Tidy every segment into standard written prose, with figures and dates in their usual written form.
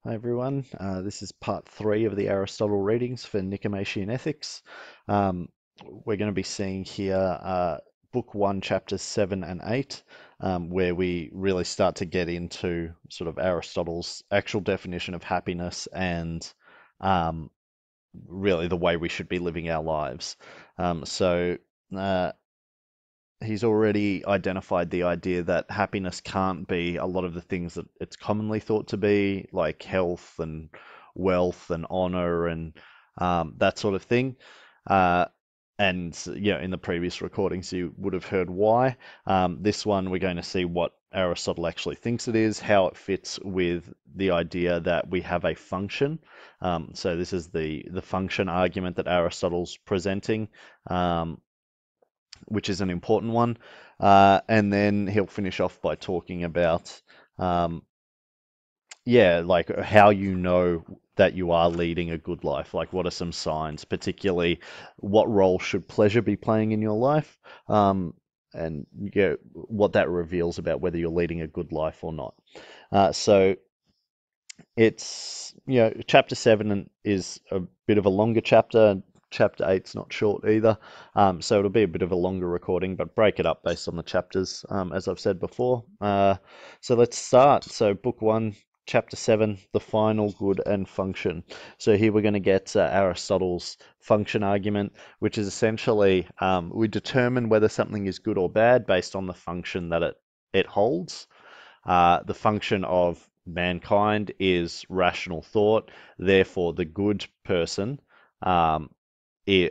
Hi everyone, this is part 3 of the Aristotle readings for Nicomachean Ethics. Um, we're going to be seeing here Book 1, Chapters 7 and 8, where we really start to get into sort of Aristotle's actual definition of happiness and um, really the way we should be living our lives. So he's already identified the idea that happiness can't be a lot of the things that it's commonly thought to be, like health and wealth and honor and that sort of thing. Uh, and in the previous recordings, you would have heard why. This one, we're going to see what Aristotle actually thinks it is, how it fits with the idea that we have a function. So this is the function argument that Aristotle's presenting. Which is an important one. And then he'll finish off by talking about, like how you know that you are leading a good life. Like, what are some signs, particularly what role should pleasure be playing in your life? And what that reveals about whether you're leading a good life or not. So it's, chapter 7 is a bit of a longer chapter. Chapter 8's not short either. So it'll be a bit of a longer recording, but break it up based on the chapters, as I've said before. So let's start. So book 1, chapter 7, the final good and function. So here we're going to get Aristotle's function argument, which is essentially we determine whether something is good or bad based on the function that it holds. The function of mankind is rational thought. Therefore, the good person,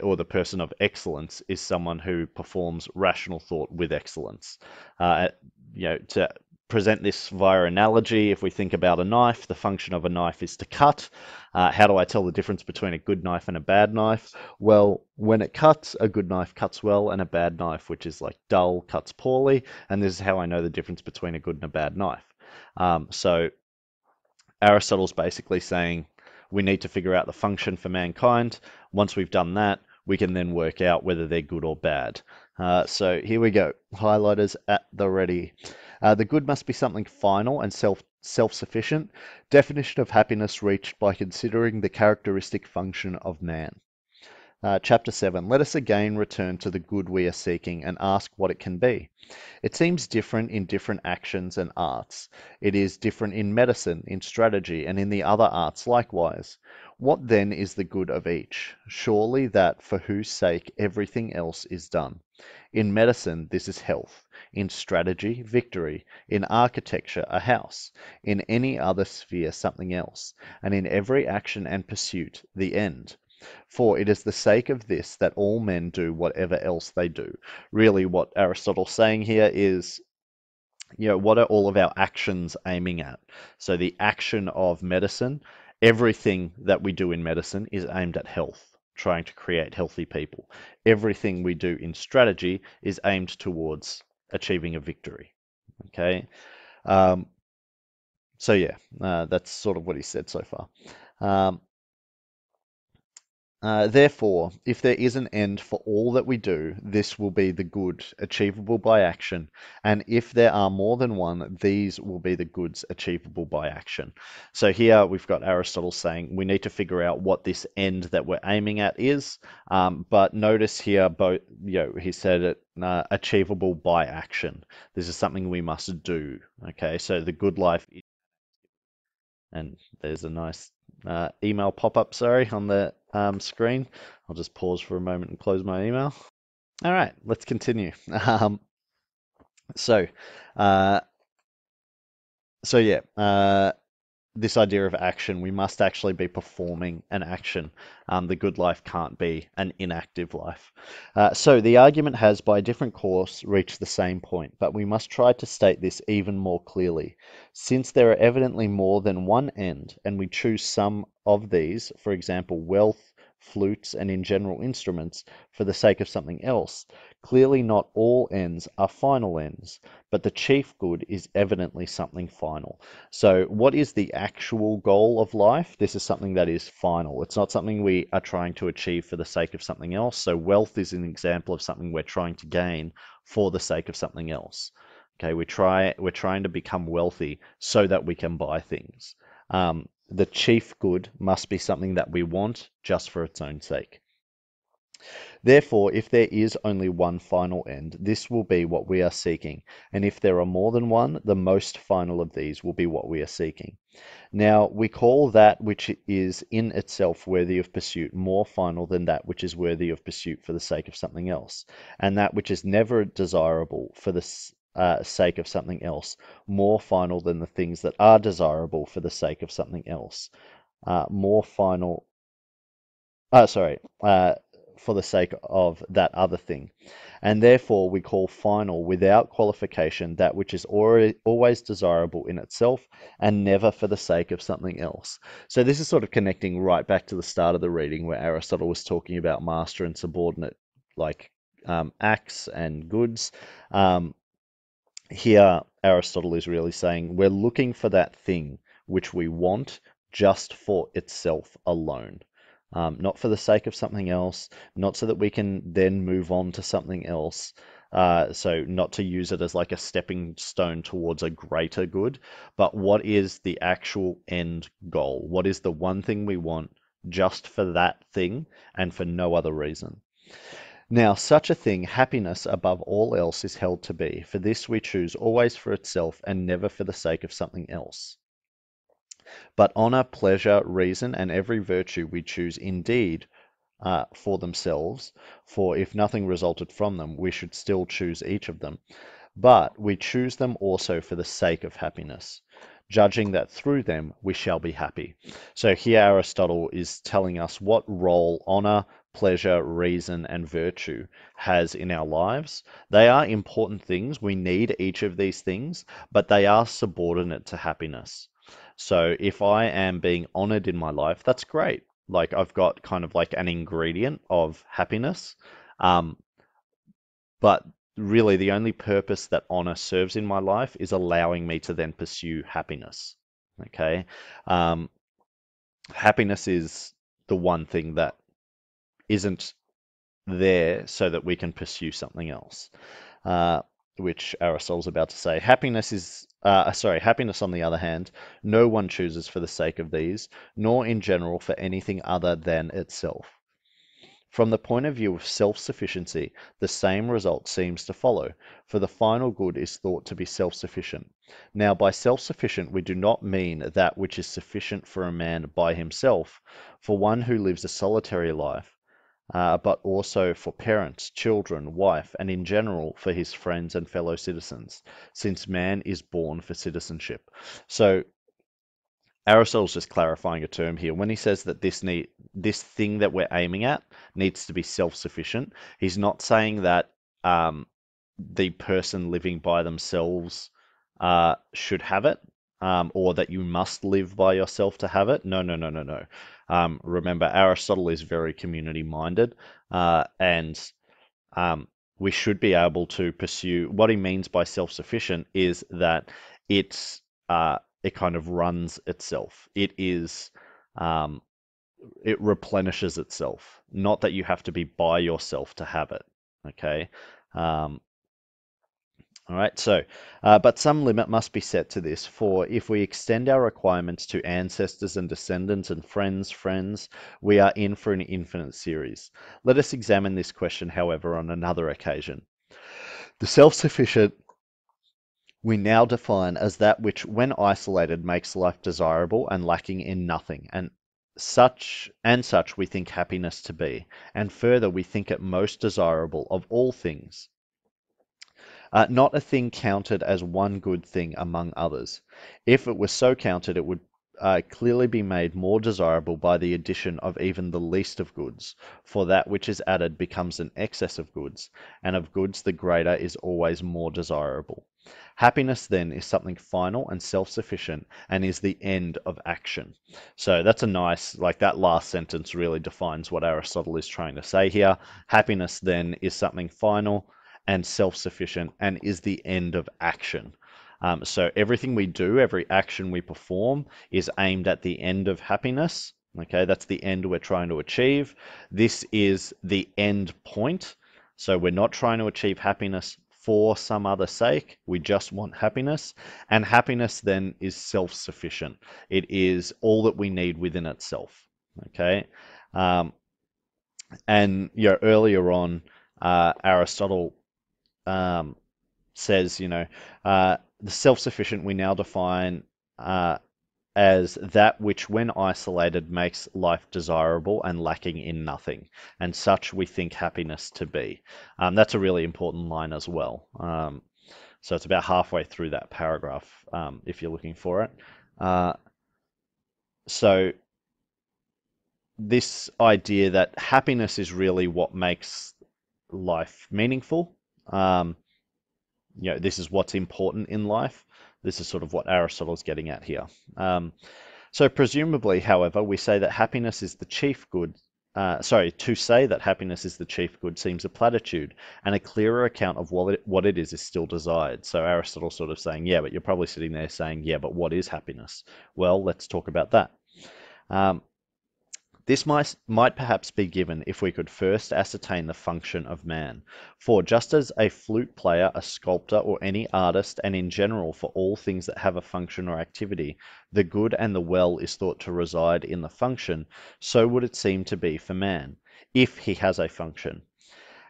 or the person of excellence, is someone who performs rational thought with excellence. To present this via analogy, if we think about a knife, the function of a knife is to cut. How do I tell the difference between a good knife and a bad knife? Well, when it cuts, a good knife cuts well, and a bad knife, which is like dull, cuts poorly. And this is how I know the difference between a good and a bad knife. So Aristotle's basically saying we need to figure out the function for mankind. Once we've done that, we can then work out whether they're good or bad. So here we go. Highlighters at the ready. The good must be something final and self-sufficient. Definition of happiness reached by considering the characteristic function of man. Chapter 7. Let us again return to the good we are seeking and ask what it can be. It seems different in different actions and arts. It is different in medicine, in strategy, and in the other arts likewise. What then is the good of each? Surely that for whose sake everything else is done. In medicine, this is health. In strategy, victory. In architecture, a house. In any other sphere, something else. And in every action and pursuit, the end. For it is the sake of this that all men do whatever else they do. Really, what Aristotle's saying here is, what are all of our actions aiming at? So the action of medicine, everything that we do in medicine is aimed at health, trying to create healthy people. Everything we do in strategy is aimed towards achieving a victory. Okay. That's sort of what he said so far. Therefore, if there is an end for all that we do, this will be the good achievable by action. And if there are more than one, these will be the goods achievable by action. So here we've got Aristotle saying we need to figure out what this end that we're aiming at is. But notice here, he said it achievable by action. This is something we must do. Okay, so the good life is, and there's a nice email pop-up, sorry, on the screen. I'll just pause for a moment and close my email. All right, let's continue. So, uh, this idea of action, we must actually be performing an action. The good life can't be an inactive life. So the argument has, by a different course, reached the same point, but we must try to state this even more clearly. Since there are evidently more than one end, and we choose some of these, for example, wealth, flutes, and in general instruments, for the sake of something else, clearly not all ends are final ends, but the chief good is evidently something final. So what is the actual goal of life? This is something that is final. It's not something we are trying to achieve for the sake of something else. So wealth is an example of something we're trying to gain for the sake of something else. Okay, we're trying to become wealthy so that we can buy things. the chief good must be something that we want just for its own sake. Therefore, if there is only one final end, this will be what we are seeking, and if there are more than one, the most final of these will be what we are seeking. Now, we call that which is in itself worthy of pursuit more final than that which is worthy of pursuit for the sake of something else, and that which is never desirable for the sake of something else more final than the things that are desirable for the sake of something else, more final, sorry, for the sake of that other thing. And therefore we call final without qualification that which is always desirable in itself and never for the sake of something else. So this is sort of connecting right back to the start of the reading where Aristotle was talking about master and subordinate, like acts and goods. Um, Here, Aristotle is really saying we're looking for that thing which we want just for itself alone. Not for the sake of something else, not so that we can then move on to something else. So not to use it as like a stepping stone towards a greater good, but what is the actual end goal? What is the one thing we want just for that thing and for no other reason? Now, such a thing, happiness above all else, is held to be. For this we choose always for itself and never for the sake of something else. But honour, pleasure, reason, and every virtue we choose indeed for themselves, for if nothing resulted from them, we should still choose each of them. But we choose them also for the sake of happiness, judging that through them we shall be happy. So here Aristotle is telling us what role honor, pleasure, reason, and virtue has in our lives. They are important things. We need each of these things, but they are subordinate to happiness. So if I am being honored in my life, that's great. Like I've got kind of like an ingredient of happiness. Um, but really, the only purpose that honor serves in my life is allowing me to then pursue happiness. Okay. Um, Happiness is the one thing that isn't there so that we can pursue something else, uh, which Aristotle's about to say. Happiness, on the other hand, no one chooses for the sake of these, nor in general for anything other than itself. From the point of view of self-sufficiency, the same result seems to follow, for the final good is thought to be self-sufficient. Now, by self-sufficient we do not mean that which is sufficient for a man by himself, for one who lives a solitary life, but also for parents, children, wife, and in general for his friends and fellow citizens, since man is born for citizenship. So Aristotle's just clarifying a term here. When he says that this thing that we're aiming at needs to be self-sufficient, he's not saying that the person living by themselves should have it, or that you must live by yourself to have it. No, no, no, no, no. Remember, Aristotle is very community-minded, and we should be able to pursue. What he means by self-sufficient is that it's it kind of runs itself. Um, it replenishes itself. Not that you have to be by yourself to have it. Okay. Um, all right. But some limit must be set to this, for if we extend our requirements to ancestors and descendants and friends, we are in for an infinite series. Let us examine this question, however, on another occasion. The self-sufficient we now define as that which, when isolated, makes life desirable and lacking in nothing, and such we think happiness to be, and further we think it most desirable of all things, not a thing counted as one good thing among others. If it were so counted, it would clearly be made more desirable by the addition of even the least of goods, for that which is added becomes an excess of goods, and of goods the greater is always more desirable. Happiness then is something final and self-sufficient and is the end of action. So that's a nice, like that last sentence really defines what Aristotle is trying to say here. Happiness then is something final and self-sufficient and is the end of action. So everything we do, every action we perform is aimed at the end of happiness. Okay, that's the end we're trying to achieve. This is the end point. So we're not trying to achieve happiness for some other sake. We just want happiness. And happiness then is self-sufficient. It is all that we need within itself. Okay. Um, and earlier on, Aristotle um, says, the self-sufficient we now define uh, as that which, when isolated, makes life desirable and lacking in nothing, and such we think happiness to be. That's a really important line as well. So it's about halfway through that paragraph, if you're looking for it. So this idea that happiness is really what makes life meaningful. This is what's important in life. This is sort of what Aristotle's getting at here. So presumably, however, we say that happiness is the chief good. To say that happiness is the chief good seems a platitude, and a clearer account of what it is still desired. So Aristotle's sort of saying, yeah, but you're probably sitting there saying, yeah, but what is happiness? Well, let's talk about that. This might perhaps be given if we could first ascertain the function of man. For just as a flute player, a sculptor, or any artist, and in general for all things that have a function or activity, the good and the well is thought to reside in the function, so would it seem to be for man, if he has a function.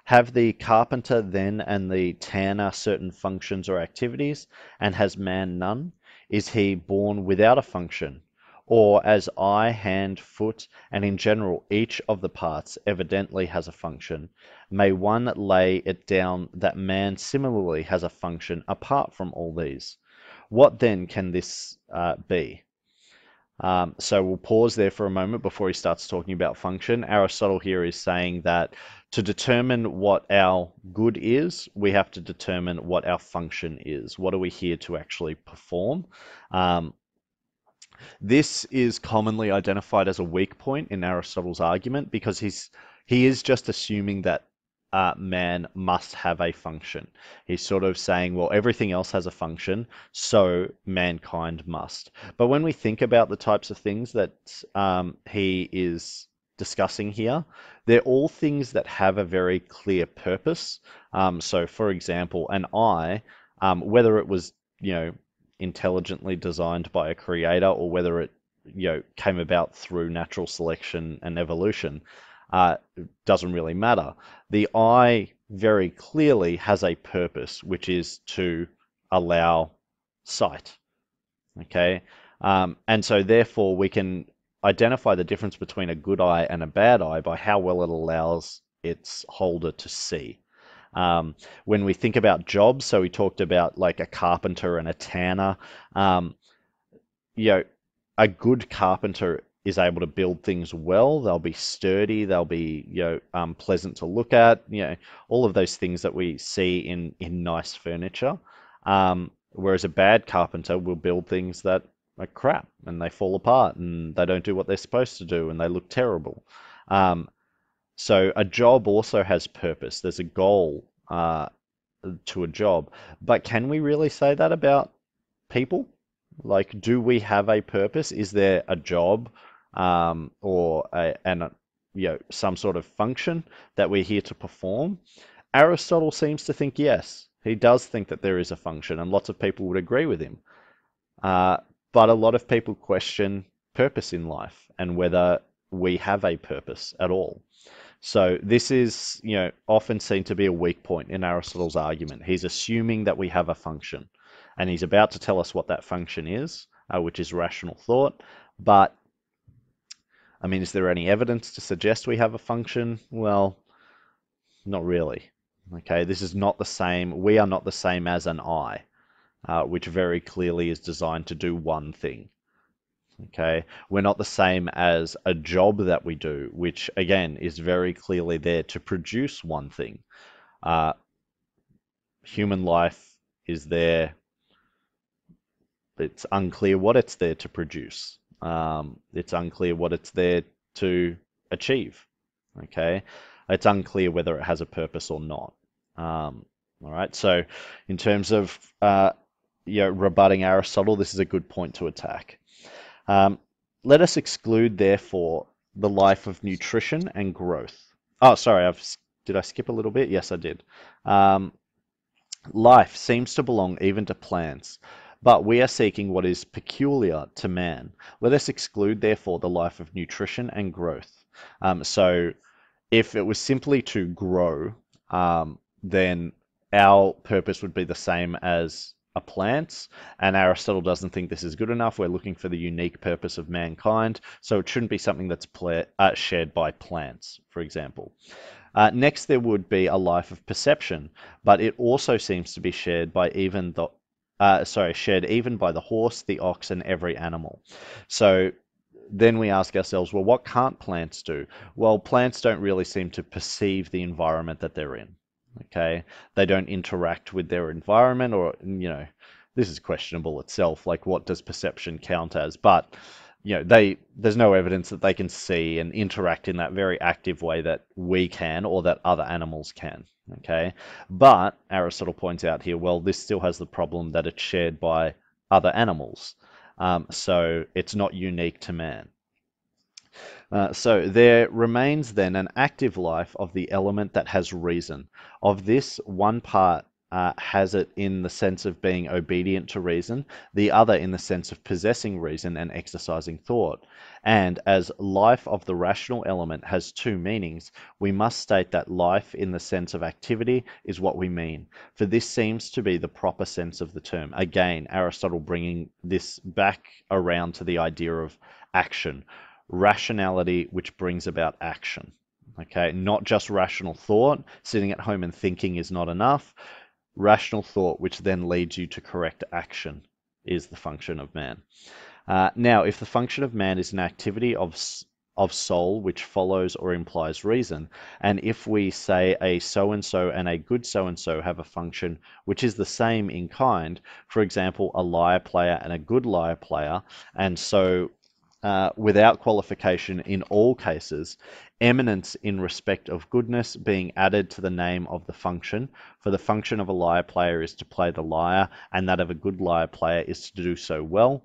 Have the carpenter then and the tanner certain functions or activities, and has man none? Is he born without a function? Or as eye, hand, foot, and in general each of the parts evidently has a function, may one lay it down that man similarly has a function apart from all these? What then can this be? So we'll pause there for a moment before he starts talking about function. Aristotle here is saying that to determine what our good is, we have to determine what our function is. What are we here to actually perform? This is commonly identified as a weak point in Aristotle's argument because he is just assuming that man must have a function. He's sort of saying, well, everything else has a function, so mankind must. But when we think about the types of things that he is discussing here, they're all things that have a very clear purpose. So, for example, an eye, whether it was, intelligently designed by a creator or whether it came about through natural selection and evolution, doesn't really matter. The eye very clearly has a purpose, which is to allow sight. Okay, and so therefore we can identify the difference between a good eye and a bad eye by how well it allows its holder to see. When we think about jobs, so we talked about like a carpenter and a tanner. A good carpenter is able to build things well. They'll be sturdy. They'll be pleasant to look at. All of those things that we see in nice furniture. Whereas a bad carpenter will build things that are crap and they fall apart and they don't do what they're supposed to do and they look terrible. So a job also has purpose. There's a goal to a job. But can we really say that about people? Like, do we have a purpose? Is there a job or some sort of function that we're here to perform? Aristotle seems to think yes. He does think that there is a function, and lots of people would agree with him. But a lot of people question purpose in life and whether we have a purpose at all. So this is, often seen to be a weak point in Aristotle's argument. He's assuming that we have a function, and he's about to tell us what that function is, which is rational thought. But, I mean, is there any evidence to suggest we have a function? Well, not really. Okay, this is not the same. We are not the same as an eye, which very clearly is designed to do one thing. Okay, we're not the same as a job that we do, which again is very clearly there to produce one thing. Human life is there. It's unclear what it's there to produce. It's unclear what it's there to achieve. Okay, it's unclear whether it has a purpose or not. All right, so in terms of rebutting Aristotle, this is a good point to attack. Let us exclude, therefore, the life of nutrition and growth. Oh, sorry, did I skip a little bit? Yes, I did. Life seems to belong even to plants, but we are seeking what is peculiar to man. Let us exclude, therefore, the life of nutrition and growth. So if it was simply to grow, then our purpose would be the same as a plant's, and Aristotle doesn't think this is good enough. We're looking for the unique purpose of mankind, so it shouldn't be something that's shared by plants, for example. Next, there would be a life of perception, but it also seems to be shared by even the shared even by the horse, the ox, and every animal. So then we ask ourselves, well, what can't plants do? Well, plants don't really seem to perceive the environment that they're in. Okay, they don't interact with their environment, or this is questionable itself. Like, what does perception count as? But there's no evidence that they can see and interact in that very active way that we can or that other animals can. Okay, but Aristotle points out here, well, this still has the problem that it's shared by other animals. So it's not unique to man. So there remains then an active life of the element that has reason. Of this, one part has it in the sense of being obedient to reason, the other in the sense of possessing reason and exercising thought. And as life of the rational element has two meanings, we must state that life in the sense of activity is what we mean, for this seems to be the proper sense of the term. Again, Aristotle bringing this back around to the idea of action, rationality which brings about action. Okay, not just rational thought. Sitting at home and thinking is not enough. Rational thought, which then leads you to correct action, is the function of man. Now, if the function of man is an activity of soul which follows or implies reason, and if we say a so-and-so and a good so-and-so have a function which is the same in kind, for example, a lyre player and a good lyre player, and so without qualification in all cases, eminence in respect of goodness being added to the name of the function, for the function of a lyre player is to play the lyre, and that of a good lyre player is to do so well.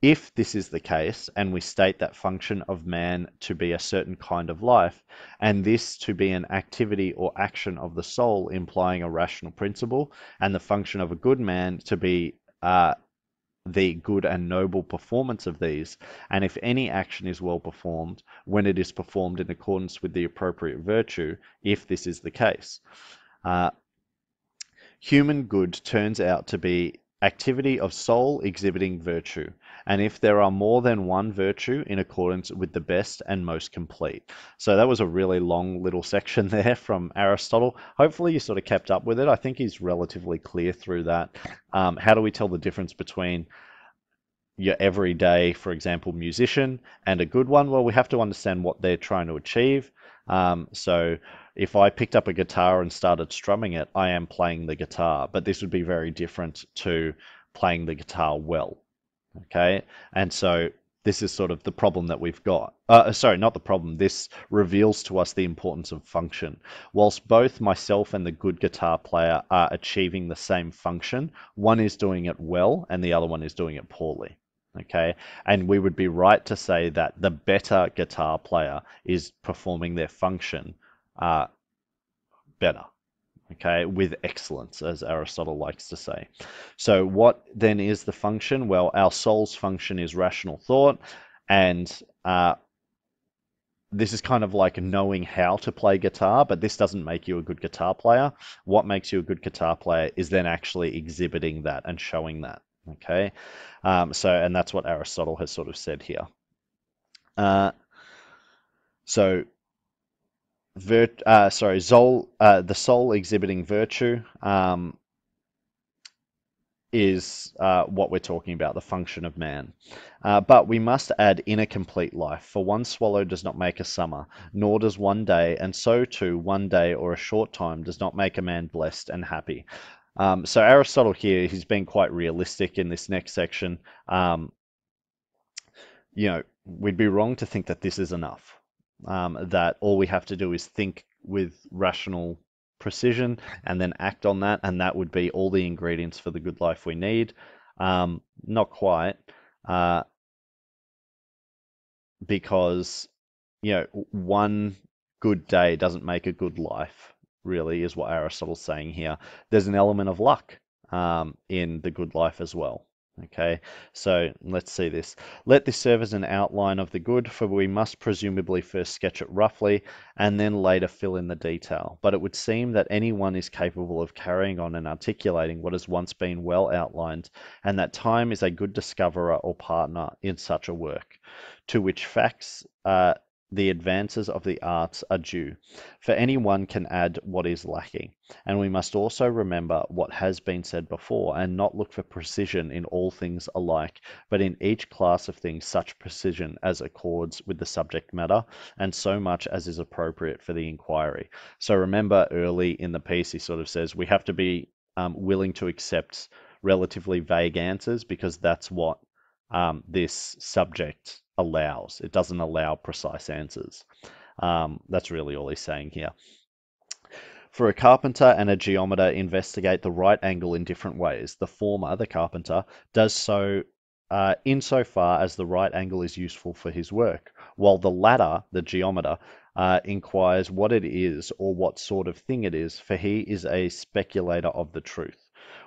If this is the case, and we state that function of man to be a certain kind of life, and this to be an activity or action of the soul implying a rational principle, and the function of a good man to be the good and noble performance of these, and if any action is well performed, when it is performed in accordance with the appropriate virtue, if this is the case. Uh, Human good turns out to be activity of soul exhibiting virtue, and if there are more than one virtue in accordance with the best and most complete. So that was a really long little section there from Aristotle. Hopefully you sort of kept up with it. I think he's relatively clear through that. How do we tell the difference between your everyday, for example, musician and a good one? Well, we have to understand what they're trying to achieve. So if I picked up a guitar and started strumming it, I am playing the guitar, but this would be very different to playing the guitar well. Okay. And so this is sort of the problem that we've got. Sorry, not the problem. This reveals to us the importance of function. Whilst both myself and the good guitar player are achieving the same function, one is doing it well and the other one is doing it poorly. Okay, and we would be right to say that the better guitar player is performing their function better, okay, with excellence, as Aristotle likes to say. So what then is the function? Well, our soul's function is rational thought, and this is kind of like knowing how to play guitar, but this doesn't make you a good guitar player. What makes you a good guitar player is then actually exhibiting that and showing that, okay? And that's what Aristotle has sort of said here. Uh, so, the soul exhibiting virtue is what we're talking about, the function of man. But we must add in a complete life, for one swallow does not make a summer, nor does one day, and so too one day or a short time does not make a man blessed and happy. So Aristotle here, he's been quite realistic in this next section. We'd be wrong to think that this is enough, that all we have to do is think with rational precision and then act on that, and that would be all the ingredients for the good life we need. Not quite, uh, because one good day doesn't make a good life. really, is what Aristotle's saying here. There's an element of luck in the good life as well. Okay, so let's see this. Let this serve as an outline of the good, for we must presumably first sketch it roughly and then later fill in the detail. But it would seem that anyone is capable of carrying on and articulating what has once been well outlined, and that time is a good discoverer or partner in such a work, to which facts the advances of the arts are due, for any one can add what is lacking. And we must also remember what has been said before, and not look for precision in all things alike, but in each class of things such precision as accords with the subject matter, and so much as is appropriate for the inquiry. So remember, early in the piece, he sort of says we have to be willing to accept relatively vague answers, because that's what this subject allows. It doesn't allow precise answers. That's really all he's saying here. For a carpenter and a geometer investigate the right angle in different ways. The former, the carpenter, does so insofar as the right angle is useful for his work, while the latter, the geometer, inquires what it is or what sort of thing it is, for he is a speculator of the truth.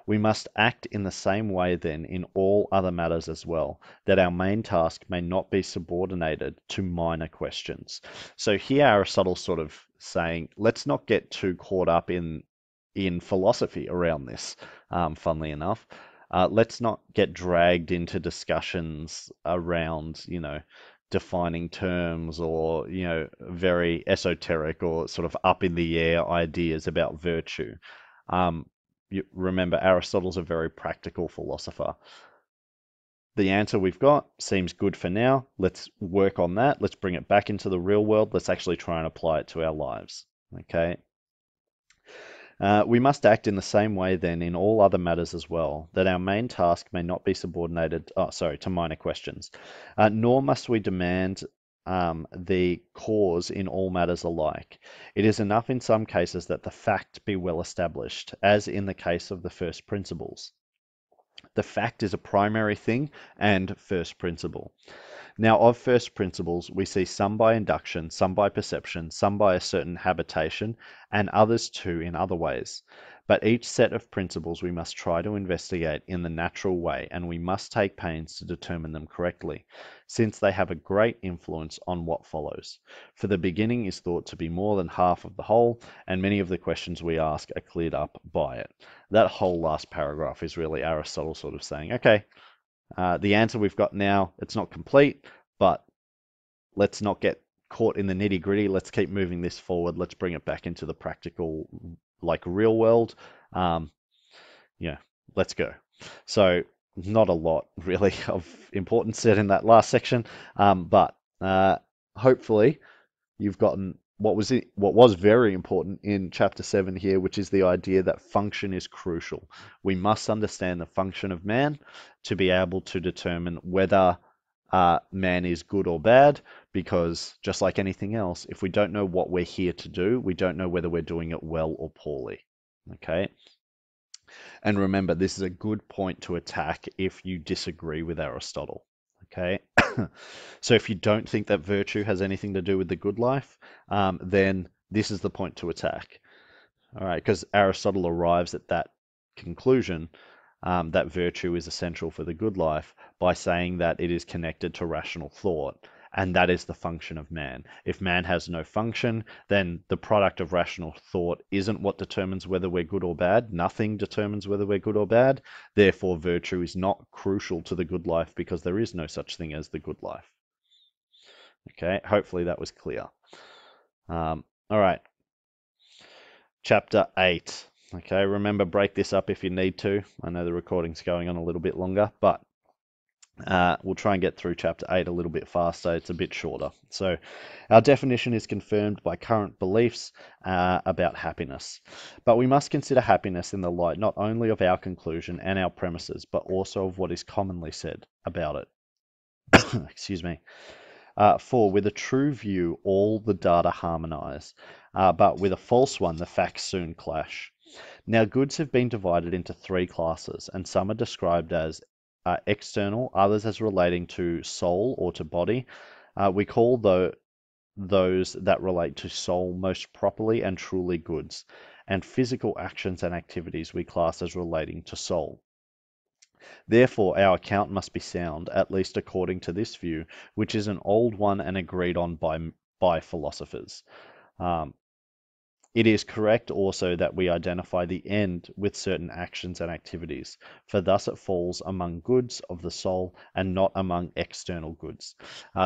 We must act in the same way then in all other matters as well, that our main task may not be subordinated to minor questions. So here Aristotle's sort of saying, let's not get too caught up in philosophy around this, funnily enough. Let's not get dragged into discussions around, defining terms or, very esoteric or sort of up in the air ideas about virtue. You remember, Aristotle's a very practical philosopher. The answer we've got seems good for now. Let's work on that. Let's bring it back into the real world. Let's actually try and apply it to our lives. Okay. We must act in the same way then in all other matters as well, that our main task may not be subordinated, to minor questions. Nor must we demand the cause in all matters alike. It is enough in some cases that the fact be well established, as in the case of the first principles. The fact is a primary thing and first principle. Now, of first principles, we see some by induction, some by perception, some by a certain habitation, and others too in other ways. But each set of principles we must try to investigate in the natural way, and we must take pains to determine them correctly, since they have a great influence on what follows. For the beginning is thought to be more than half of the whole, and many of the questions we ask are cleared up by it. That whole last paragraph is really Aristotle sort of saying, okay, the answer we've got now, it's not complete, but let's not get caught in the nitty gritty. Let's keep moving this forward. Let's bring it back into the practical, like real world. Let's go. So not a lot really of importance said in that last section, but hopefully you've gotten what was very important in chapter 7 here, which is the idea that function is crucial. We must understand the function of man to be able to determine whether man is good or bad, because just like anything else, if we don't know what we're here to do, we don't know whether we're doing it well or poorly. Okay? And remember, this is a good point to attack if you disagree with Aristotle. Okay? So if you don't think that virtue has anything to do with the good life, then this is the point to attack. All right, because Aristotle arrives at that conclusion that virtue is essential for the good life by saying that it is connected to rational thought, and that is the function of man. If man has no function, then the product of rational thought isn't what determines whether we're good or bad. Nothing determines whether we're good or bad. Therefore, virtue is not crucial to the good life, because there is no such thing as the good life. Okay, hopefully that was clear. All right. Chapter 8. Okay, remember, break this up if you need to. I know the recording's going on a little bit longer, but we'll try and get through chapter 8 a little bit faster. It's a bit shorter. So our definition is confirmed by current beliefs about happiness. But we must consider happiness in the light not only of our conclusion and our premises, but also of what is commonly said about it. Excuse me. For with a true view, all the data harmonize, but with a false one, the facts soon clash. Now, goods have been divided into 3 classes, and some are described as external, others as relating to soul or to body. We call those that relate to soul most properly and truly goods, and physical actions and activities we class as relating to soul. Therefore, our account must be sound, at least according to this view, which is an old one and agreed on by philosophers. Um, it is correct also that we identify the end with certain actions and activities, for thus it falls among goods of the soul and not among external goods.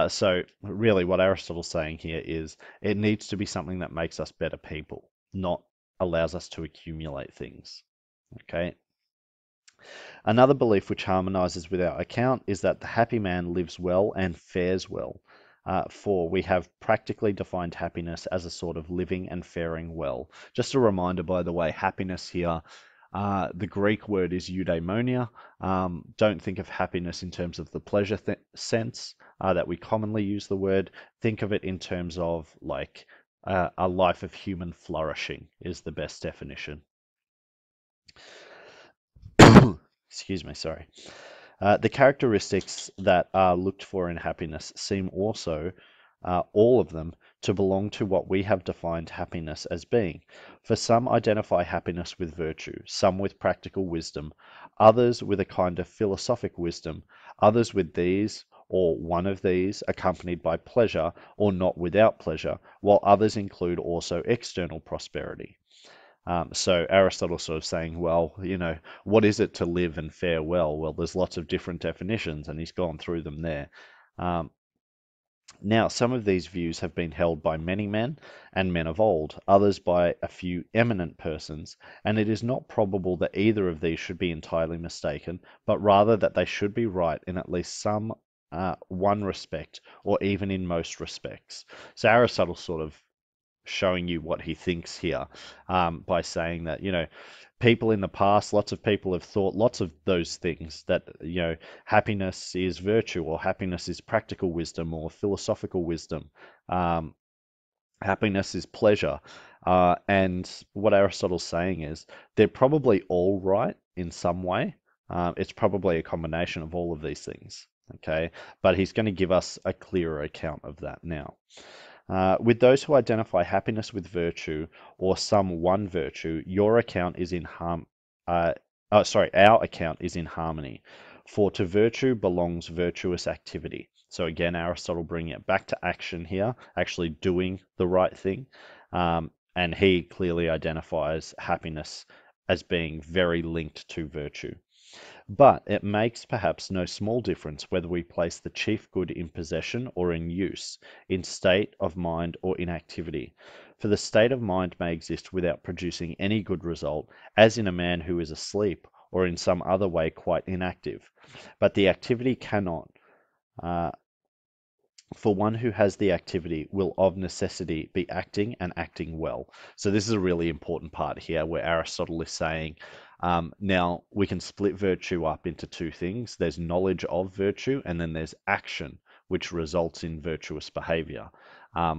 So, really, what Aristotle's saying here is it needs to be something that makes us better people, not allows us to accumulate things. Okay. Another belief which harmonizes with our account is that the happy man lives well and fares well. For we have practically defined happiness as a sort of living and faring well. Just a reminder, by the way, happiness here, the Greek word is eudaimonia. Don't think of happiness in terms of the pleasure sense that we commonly use the word. Think of it in terms of like a life of human flourishing is the best definition. Excuse me, sorry. The characteristics that are looked for in happiness seem also, all of them, to belong to what we have defined happiness as being. For some identify happiness with virtue, some with practical wisdom, others with a kind of philosophic wisdom, others with these or one of these accompanied by pleasure or not without pleasure, while others include also external prosperity. So Aristotle's sort of saying, well, what is it to live and fare well? Well, there's lots of different definitions, and he's gone through them there. Um, Now, some of these views have been held by many men and men of old, others by a few eminent persons, and it is not probable that either of these should be entirely mistaken, but rather that they should be right in at least some one respect, or even in most respects. So Aristotle sort of showing you what he thinks here by saying that, people in the past, lots of people have thought lots of those things that, happiness is virtue or happiness is practical wisdom or philosophical wisdom. Um, Happiness is pleasure. And what Aristotle's saying is they're probably all right in some way. It's probably a combination of all of these things. Okay. But he's going to give us a clearer account of that now. With those who identify happiness with virtue or some one virtue, your account is in our account is in harmony. For to virtue belongs virtuous activity. So again, Aristotle bringing it back to action here, actually doing the right thing. And he clearly identifies happiness as being very linked to virtue. But it makes perhaps no small difference whether we place the chief good in possession or in use, in state of mind or in activity. For the state of mind may exist without producing any good result, as in a man who is asleep or in some other way quite inactive. But the activity cannot. Uh, for one who has the activity will of necessity be acting and acting well. So this is a really important part here where Aristotle is saying, now we can split virtue up into two things. There's knowledge of virtue and then there's action, which results in virtuous behavior.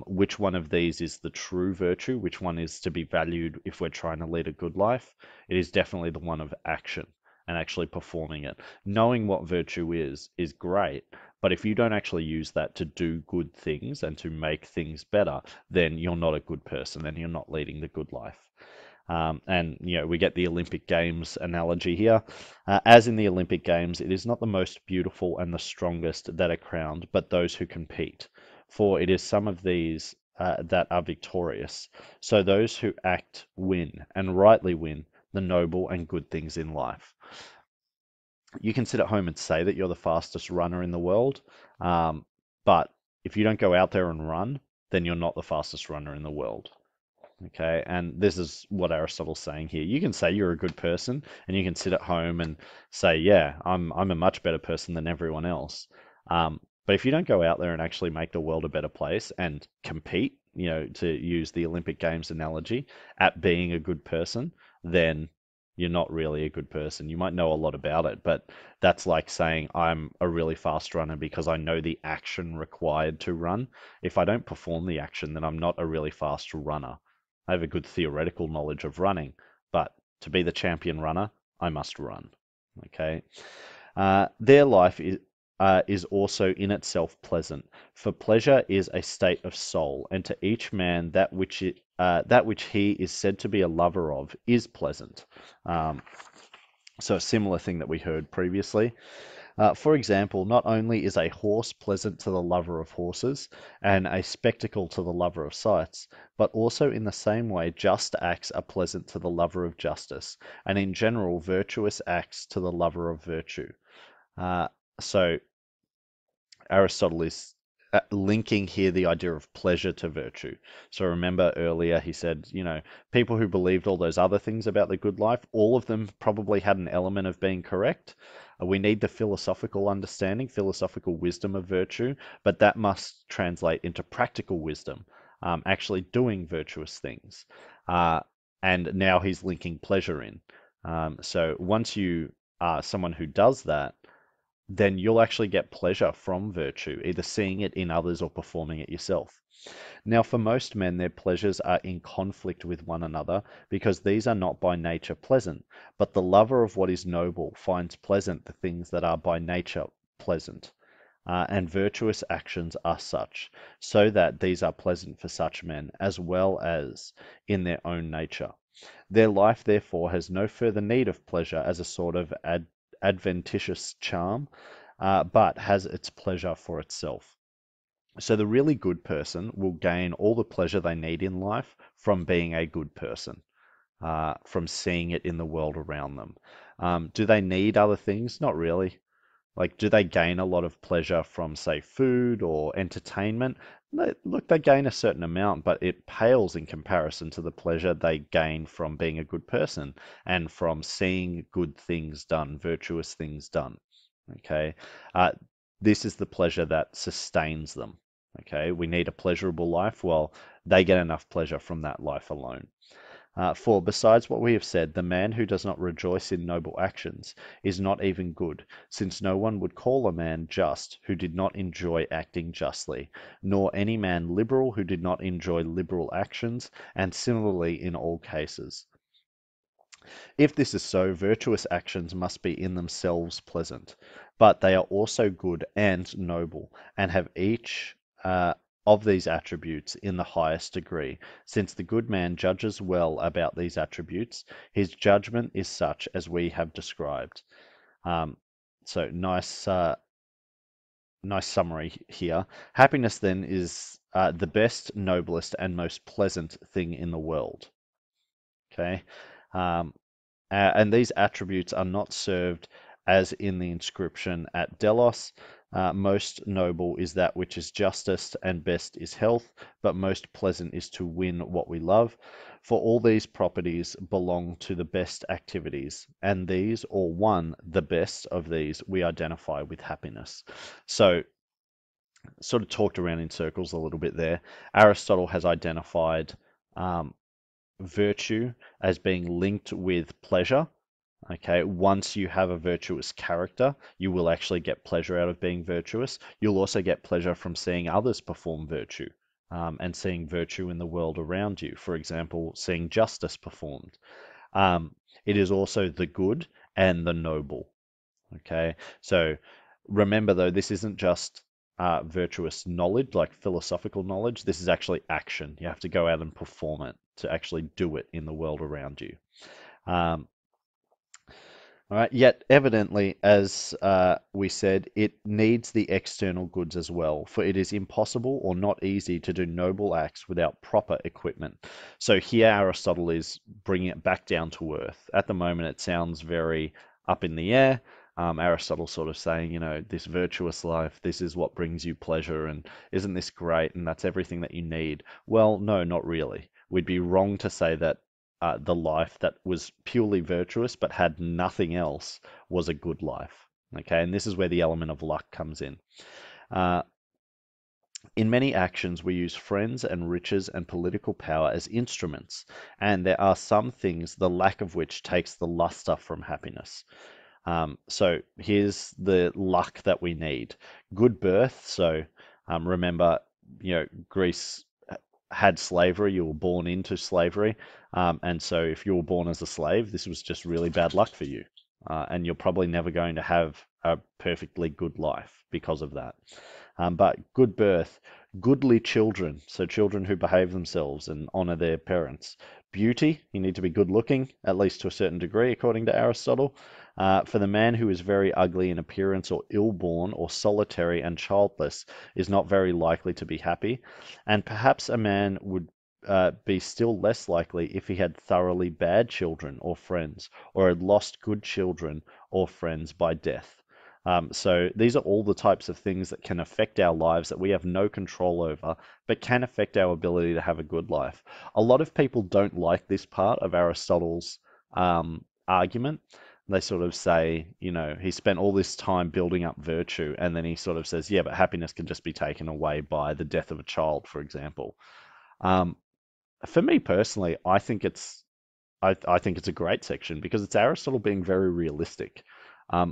Which one of these is the true virtue? Which one is to be valued if we're trying to lead a good life? It is definitely the one of action and actually performing it. Knowing what virtue is great, but if you don't actually use that to do good things and to make things better, then you're not a good person, then you're not leading the good life. And we get the Olympic Games analogy here. As in the Olympic Games, it is not the most beautiful and the strongest that are crowned, but those who compete. For it is some of these that are victorious. So those who act win, and rightly win, the noble and good things in life. You can sit at home and say that you're the fastest runner in the world, but if you don't go out there and run, then you're not the fastest runner in the world. Okay, and this is what Aristotle's saying here. You can say you're a good person, and you can sit at home and say, "Yeah, I'm a much better person than everyone else." But if you don't go out there and actually make the world a better place and compete, to use the Olympic Games analogy, at being a good person, then you're not really a good person. You might know a lot about it, but that's like saying I'm a really fast runner because I know the action required to run. If I don't perform the action, then I'm not a really fast runner. I have a good theoretical knowledge of running, but to be the champion runner, I must run. Okay. Their life is also in itself pleasant, for pleasure is a state of soul, and to each man that which he is said to be a lover of is pleasant. Um, so a similar thing that we heard previously. For example, not only is a horse pleasant to the lover of horses and a spectacle to the lover of sights, but also in the same way just acts are pleasant to the lover of justice, and in general virtuous acts to the lover of virtue. Uh, so Aristotle is linking here the idea of pleasure to virtue. So remember earlier he said, people who believed all those other things about the good life, all of them probably had an element of being correct. We need the philosophical understanding, philosophical wisdom of virtue, but that must translate into practical wisdom, actually doing virtuous things. Uh, and now he's linking pleasure in. So once you are someone who does that, then you'll actually get pleasure from virtue, either seeing it in others or performing it yourself. Now, for most men, their pleasures are in conflict with one another because these are not by nature pleasant, but the lover of what is noble finds pleasant the things that are by nature pleasant. And virtuous actions are such, so that these are pleasant for such men, as well as in their own nature. Their life, therefore, has no further need of pleasure as a sort of adventitious charm, but has its pleasure for itself. So the really good person will gain all the pleasure they need in life from being a good person, from seeing it in the world around them. Do they need other things? Not really. Like, do they gain a lot of pleasure from, say, food or entertainment? Look, they gain a certain amount, but it pales in comparison to the pleasure they gain from being a good person and from seeing good things done, virtuous things done. Okay. Uh, this is the pleasure that sustains them. Okay. We need a pleasurable life. Well, they get enough pleasure from that life alone. For besides what we have said, the man who does not rejoice in noble actions is not even good, since no one would call a man just who did not enjoy acting justly, nor any man liberal who did not enjoy liberal actions, and similarly in all cases. If this is so, virtuous actions must be in themselves pleasant, but they are also good and noble, and have each of these attributes in the highest degree. Since the good man judges well about these attributes, his judgment is such as we have described. Um, so nice summary here. Happiness then is the best, noblest, and most pleasant thing in the world. Okay. Um, and these attributes are not served as in the inscription at Delos. Most noble is that which is justest, and best is health, but most pleasant is to win what we love. For all these properties belong to the best activities, and these, or one, the best of these, we identify with happiness. So, sort of talked around in circles a little bit there. Aristotle has identified um, virtue as being linked with pleasure. Okay, once you have a virtuous character, you will actually get pleasure out of being virtuous. You'll also get pleasure from seeing others perform virtue, and seeing virtue in the world around you. For example, seeing justice performed. It is also the good and the noble. Okay, so remember though, this isn't just virtuous knowledge, like philosophical knowledge. This is actually action. You have to go out and perform it to actually do it in the world around you. Um, all right. Yet, evidently, as we said, it needs the external goods as well, for it is impossible or not easy to do noble acts without proper equipment. So here Aristotle is bringing it back down to earth. At the moment, it sounds very up in the air. Aristotle sort of saying, this virtuous life, this is what brings you pleasure, and isn't this great, and that's everything that you need. Well, no, not really. We'd be wrong to say that the life that was purely virtuous but had nothing else was a good life. Okay, and this is where the element of luck comes in. Uh, in many actions, we use friends and riches and political power as instruments, and there are some things the lack of which takes the luster from happiness. So here's the luck that we need. Good birth. So remember, Greece had slavery. You were born into slavery. And so if you were born as a slave, this was just really bad luck for you. And you're probably never going to have a perfectly good life because of that. But good birth, goodly children, so children who behave themselves and honor their parents. Beauty, you need to be good looking, at least to a certain degree, according to Aristotle. For the man who is very ugly in appearance or ill-born or solitary and childless is not very likely to be happy. And perhaps a man would be still less likely if he had thoroughly bad children or friends, or had lost good children or friends by death. So these are all the types of things that can affect our lives that we have no control over, but can affect our ability to have a good life. A lot of people don't like this part of Aristotle's argument. They sort of say, he spent all this time building up virtue, and then he sort of says, yeah, but happiness can just be taken away by the death of a child, for example. Um, for me personally, I think it's a great section because it's Aristotle being very realistic.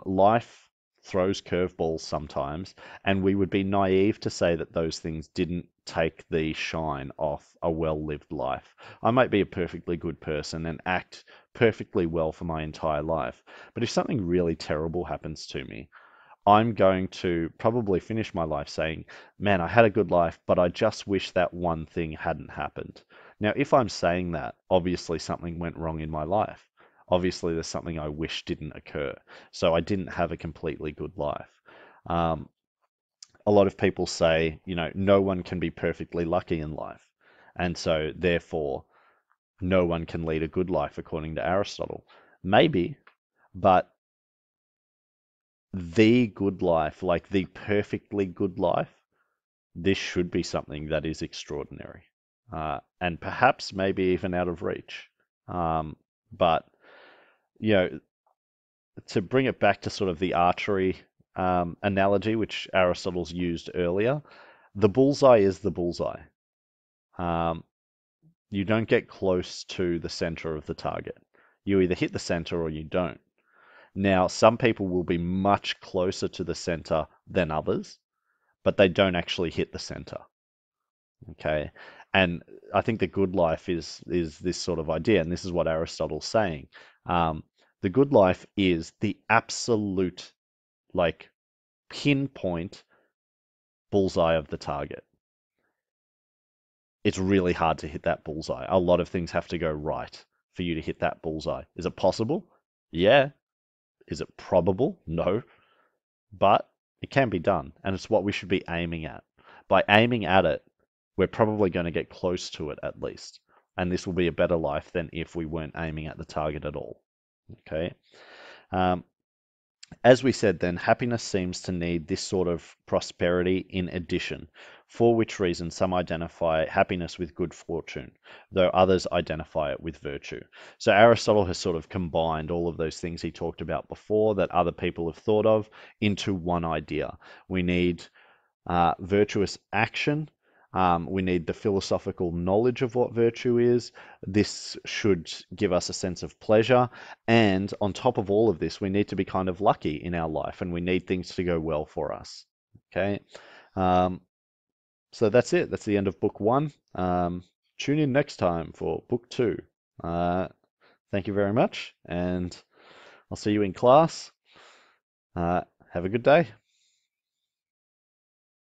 Life throws curveballs sometimes, and we would be naive to say that those things didn't take the shine off a well-lived life. I might be a perfectly good person and act perfectly well for my entire life, but if something really terrible happens to me, I'm going to probably finish my life saying, man, I had a good life, but I just wish that one thing hadn't happened. Now, if I'm saying that, obviously something went wrong in my life. Obviously, there's something I wish didn't occur. So I didn't have a completely good life. Um, a lot of people say, no one can be perfectly lucky in life. And so, therefore, no one can lead a good life according to Aristotle. Maybe, but the good life, like the perfectly good life, this should be something that is extraordinary, and perhaps maybe even out of reach. But you know, to bring it back to sort of the archery analogy, which Aristotle's used earlier, the bullseye is the bullseye. Um, you don't get close to the center of the target. You either hit the center or you don't. Now, some people will be much closer to the center than others, but they don't actually hit the center. Okay. And I think the good life is this sort of idea, and this is what Aristotle's saying. Um, the good life is the absolute, like, pinpoint bullseye of the target. It's really hard to hit that bullseye. A lot of things have to go right for you to hit that bullseye. Is it possible? Yeah. Is it probable? No. But it can be done, and it's what we should be aiming at. By aiming at it, we're probably going to get close to it at least. And this will be a better life than if we weren't aiming at the target at all. Okay. Um, as we said then, happiness seems to need this sort of prosperity in addition, for which reason some identify happiness with good fortune, though others identify it with virtue. So Aristotle has sort of combined all of those things he talked about before that other people have thought of into one idea. We need virtuous action. We need the philosophical knowledge of what virtue is. This should give us a sense of pleasure. And on top of all of this, we need to be kind of lucky in our life and we need things to go well for us. Okay. Um, so that's it. That's the end of book one. Tune in next time for book two. Thank you very much, and I'll see you in class. Have a good day.